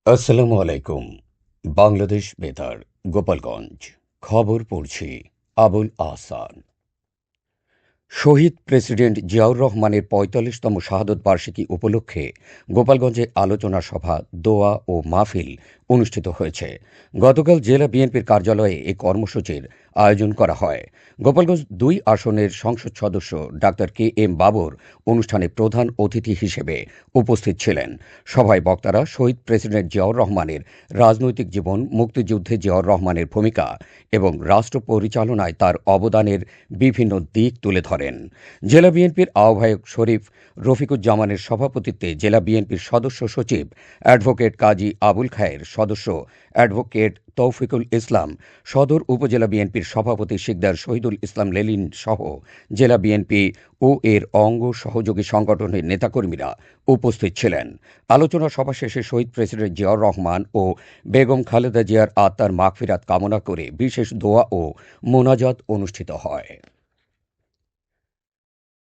আসসালামু আলাইকুম। বাংলাদেশ বেতার, গোপালগঞ্জ। খবর পড়ছি আবুল আহসান। শহীদ প্রেসিডেন্ট জিয়াউর রহমানের ৪৫তম শাহাদত বার্ষিকী উপলক্ষে গোপালগঞ্জে আলোচনা সভা, দোয়া ও মাহফিল অনুষ্ঠিত হয়েছে। গতকাল জেলা বিএনপির কার্যালয়ে এই কর্মসূচির আয়োজন করা হয়। গোপালগঞ্জ ২ আসনের সংসদ সদস্য ডাক্তার কে এম বাবর অনুষ্ঠানে প্রধান অতিথি হিসেবে উপস্থিত ছিলেন। সভায় বক্তারা শহীদ প্রেসিডেন্ট জিয়াউর রহমানের রাজনৈতিক জীবন, মুক্তিযুদ্ধে জিয়াউর রহমানের ভূমিকা এবং রাষ্ট্র পরিচালনায় তার অবদানের বিভিন্ন দিক তুলে ধরেন। জেলা বিএনপির আহ্বায়ক শরীফ রফিকুজ্জামানের সভাপতিত্বে জেলা বিএনপির সদস্য সচিব অ্যাডভোকেট কাজী আবুল খায়ের, সদস্য অ্যাডভোকেট তৌফিকুল ইসলাম, সদর উপজেলা বিএনপির সভাপতি শিকদার শহীদুল ইসলাম লেলিন সহ জেলা বিএনপি ও এর অঙ্গ সহযোগী সংগঠনের নেতাকর্মীরা উপস্থিত ছিলেন। আলোচনা সভা শেষে শহীদ প্রেসিডেন্ট জিয়াউর রহমান ও বেগম খালেদা জিয়ার আত্মার মাগফিরাত কামনা করে বিশেষ দোয়া ও মোনাজাত অনুষ্ঠিত হয়।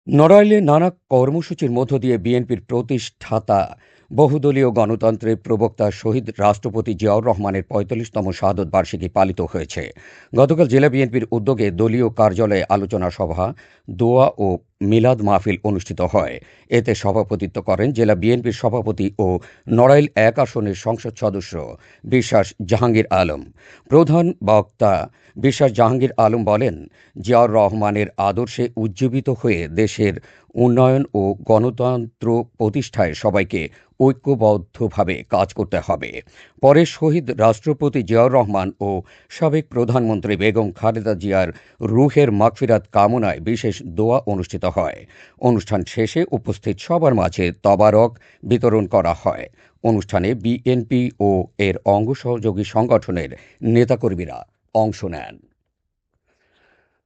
নড়াইলে নানা কর্মসূচির মধ্য দিয়ে বিএনপির প্রতিষ্ঠাতা, বহুদলীয় গণতন্ত্রের প্রবক্তা শহীদ রাষ্ট্রপতি জিয়াউর রহমানের ৪৫তম শাহাদত বার্ষিকী পালিত হয়েছে। গতকাল জেলা বিএনপির উদ্যোগে দলীয় কার্যালয়ে আলোচনা সভা, দোয়া ও মিলাদ মাহফিল অনুষ্ঠিত হয়। এতে সভাপতিত্ব করেন জেলা বিএনপির সভাপতি ও নড়াইল ১ আসনের সংসদ সদস্য বিশ্বাস জাহাঙ্গীর আলম। প্রধান বক্তা বিশ্বাস জাহাঙ্গীর আলম বলেন, জিয়াউর রহমানের আদর্শে উজ্জীবিত হয়ে দেশের উন্নয়ন ও গণতন্ত্র প্রতিষ্ঠায় সবাইকে ঐক্যবদ্ধভাবে কাজ করতে হবে। পরে শহীদ রাষ্ট্রপতি জিয়াউর রহমান ও সাবেক প্রধানমন্ত্রী বেগম খালেদা জিয়ার রুহের মাগফিরাত কামনায় বিশেষ দোয়া অনুষ্ঠিত হয়। অনুষ্ঠান শেষে উপস্থিত সবার মাঝে তবারক বিতরণ করা হয়। অনুষ্ঠানে বিএনপি ও এর অঙ্গ সহযোগী সংগঠনের নেতাকর্মীরা অংশ নেন।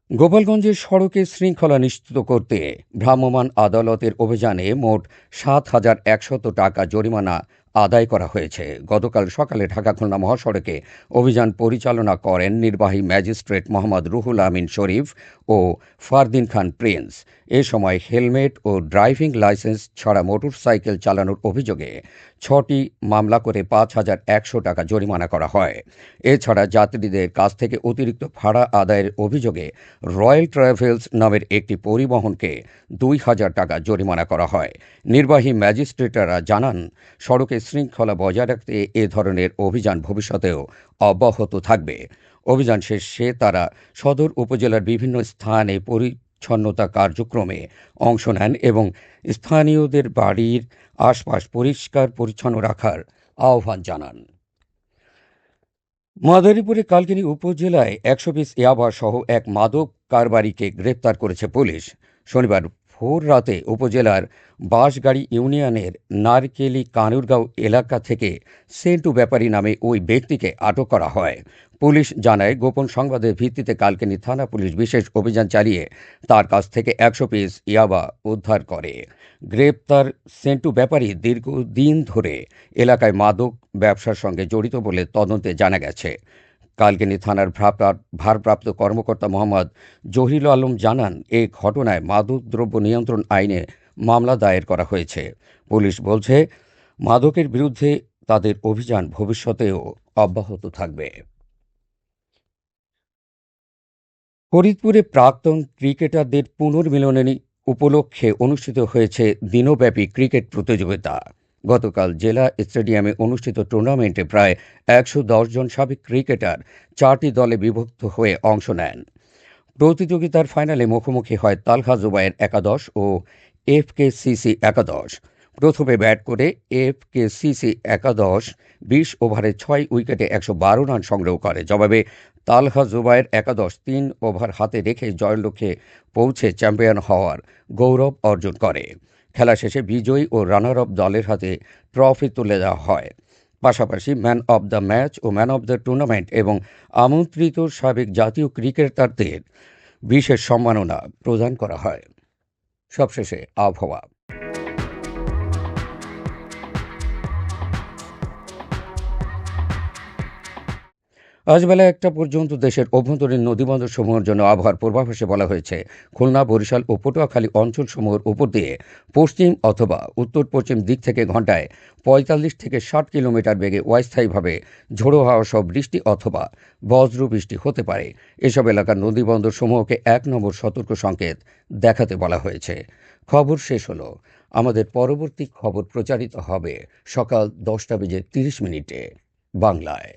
গোপালগঞ্জের সড়কে শৃঙ্খলা নিশ্চিত করতে ভ্রাম্যমাণ আদালতের অভিযানে মোট ৭,১০০ টাকা জরিমানা আদায় করা হয়েছে। গতকাল সকালে ঢাকা-খুলনা মহাসড়কে অভিযান পরিচালনা করেন নির্বাহী ম্যাজিস্ট্রেট মোহাম্মদ রুহুল আমিন শরীফ ও ফারদিন খান প্রিন্স। এ সময় হেলমেট ও ড্রাইভিং লাইসেন্স ছাড়া মোটরসাইকেল চালানোর অভিযোগে ৬টি মামলা করে ৫,১০০ টাকা জরিমানা করা হয়। এছাড়া যাত্রীদের কাছ থেকে অতিরিক্ত ভাড়া আদায়ের অভিযোগে রয়্যাল ট্রাভেলস নামের একটি পরিবহনকে ২,০০০ টাকা জরিমানা করা হয়। নির্বাহী ম্যাজিস্ট্রেটরা জানান, সড়কে শৃঙ্খলা বজায় রাখতে এ ধরনের অভিযান ভবিষ্যতেও অব্যাহত থাকবে। অভিযান শেষে তারা সদর উপজেলার বিভিন্ন স্থানে পরিচ্ছন্নতা কার্যক্রমে অংশ নেন এবং স্থানীয়দের বাড়ির আশপাশ পরিষ্কার পরিচ্ছন্ন রাখার আহ্বান জানান। মাদারীপুরে কালকিনি উপজেলায় ১০০ পিস ইয়াবা সহ এক মাদক কারবারিকে গ্রেপ্তার করেছে পুলিশ। শনিবার ভোর রাতে উপজেলার বাঁশগাড়ি ইউনিয়নের নারকেলি কানুরগাঁও এলাকা থেকে সেন্টু ব্যাপারী নামে ওই ব্যক্তিকে আটক করা হয়। পুলিশ জানায়, গোপন সংবাদের ভিত্তিতে কালকিনি থানা পুলিশ বিশেষ অভিযান চালিয়ে তার কাছ থেকে ১০০ পিস ইয়াবা উদ্ধার করে। গ্রেপ্তার সেন্টু ব্যাপারী দীর্ঘদিন ধরে এলাকায় মাদক ব্যবসার সঙ্গে জড়িত বলে তদন্তে জানা গেছে। কালকিনি থানার ভারপ্রাপ্ত কর্মকর্তা মোহাম্মদ জহিরুল আলম জানান, এ ঘটনায় মাদকদ্রব্য নিয়ন্ত্রণ আইনে মামলা দায়ের করা হয়েছে। পুলিশ বলছে, মাদকের বিরুদ্ধে তাদের অভিযান ভবিষ্যতেও অব্যাহত থাকবে। ফরিদপুরে প্রাক্তন ক্রিকেটারদের পুনর্মিলনী উপলক্ষে অনুষ্ঠিত হয়েছে দিনব্যাপী ক্রিকেট প্রতিযোগিতা। গতকাল জেলা স্টেডিয়ামে অনুষ্ঠিত টুর্নামেন্টে প্রায় ১১০ জন সাবেক ক্রিকেটার ৪টি দলে বিভক্ত হয়ে অংশ নেন। প্রতিযোগিতার ফাইনালে মুখোমুখি হয় তালহা জুবায়ের একাদশ ও এফকেসিসি একাদশ। প্রথমে ব্যাট করে এফকেসিসি একাদশ ২০ ওভারে ৬ উইকেটে ১১২ রান সংগ্রহ করে। জবাবে তালহা জুবায়ের একাদশ ৩ ওভার হাতে রেখে জয়ের লক্ষ্যে পৌঁছে চ্যাম্পিয়ন হওয়ার গৌরব অর্জন করে। খেলা শেষে বিজয়ী ও রানার আপ দলের হাতে ট্রফি তুলে দেওয়া হয়। পাশাপাশি ম্যান অব দ্য ম্যাচ ও ম্যান অব দ্য টুর্নামেন্ট এবং আমন্ত্রিত সাবেক জাতীয় ক্রিকেটারদের বিশেষ সম্মাননা প্রদান করা হয়। সবশেষে আবহাওয়া। আজ বেলা ১টা পর্যন্ত দেশের অভ্যন্তরীণ নদীবন্দরসমূহের জন্য আবহাওয়ার পূর্বাভাসে বলা হয়েছে, খুলনা, বরিশাল ও পটুয়াখালী অঞ্চলসমূহের উপর দিয়ে পশ্চিম অথবা উত্তর পশ্চিম দিক থেকে ঘণ্টায় ৪৫ থেকে ৬০ কিলোমিটার বেগে অস্থায়ীভাবে ঝোড়ো হাওয়া সহ বৃষ্টি অথবা বজ্র বৃষ্টি হতে পারে। এসব এলাকার নদীবন্দরসমূহকে ১ নম্বর সতর্ক সংকেত দেখাতে বলা হয়েছে। খবর শেষ হলো। আমাদের পরবর্তী খবর প্রচারিত হবে সকাল ১০টা বেজে ৩০ মিনিটে বাংলায়।